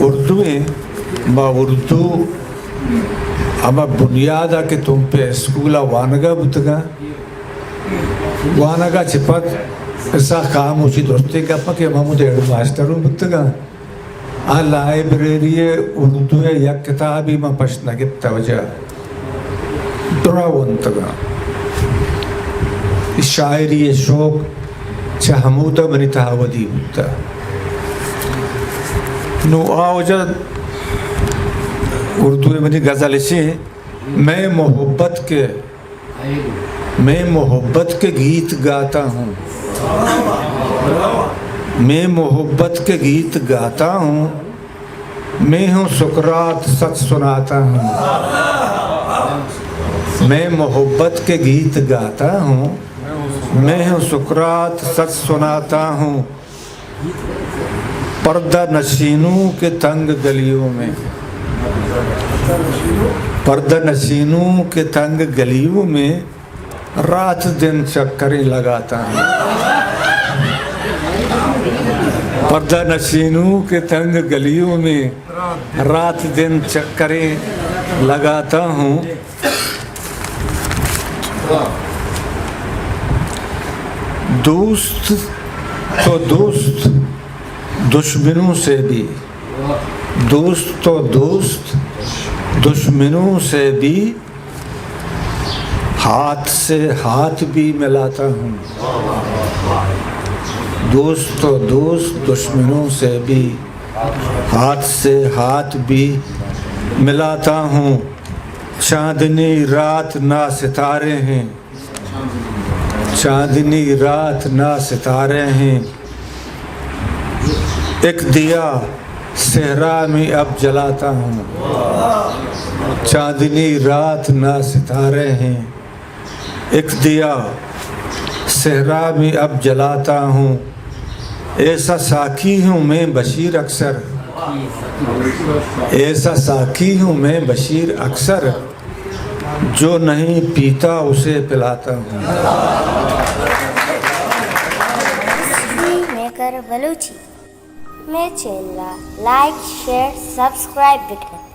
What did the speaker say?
उर्दू अब बुनियाद के तुम पे स्कूल वानगा बुतगा वानगा चिपत ऐसा काम उसी दोस्ती का पके महमूद हेड मास्टर बुतगा आ लाइब्रेरी उर्दू या किताबी में पश्न के तवजा दुरावंतगा शायरी शौक चहमूदा बनिता अवधि बुता नो आवजा उर्दू में गज़ल से मैं मोहब्बत के गीत गाता हूँ, मैं मोहब्बत के गीत गाता हूँ, मैं हूँ सुकरात सच सुनाता हूँ, मैं मोहब्बत के गीत गाता हूँ, मैं हूँ सुकरात सच सुनाता हूँ, पर्दा नशीनों के तंग गलियों में, पर्दा नशीनों के तंग गलियों में रात दिन चक्करें लगाता हूँ, पर्दा नशीनों के तंग गलियों में रात दिन चक्करें लगाता हूँ। दोस्त तो दोस्त दुश्मनों से भी, दोस्त तो दोस्त दुश्मनों से भी हाथ से हाथ भी मिलाता हूँ, दोस्त तो दोस्त दुश्मनों से भी हाथ से हाथ भी मिलाता हूँ। चांदनी रात ना सितारे हैं, चांदनी रात ना सितारे हैं, एक दिया सहरा में अब जलाता हूँ, चांदनी रात ना सितारे हैं, एक दिया सहरा में अब जलाता हूँ। ऐसा साकी हूँ मैं बशीर अक्सर, ऐसा साकी हूँ मैं बशीर अक्सर, जो नहीं पीता उसे पिलाता हूँ। मेकर बलूची में channel like share subscribe button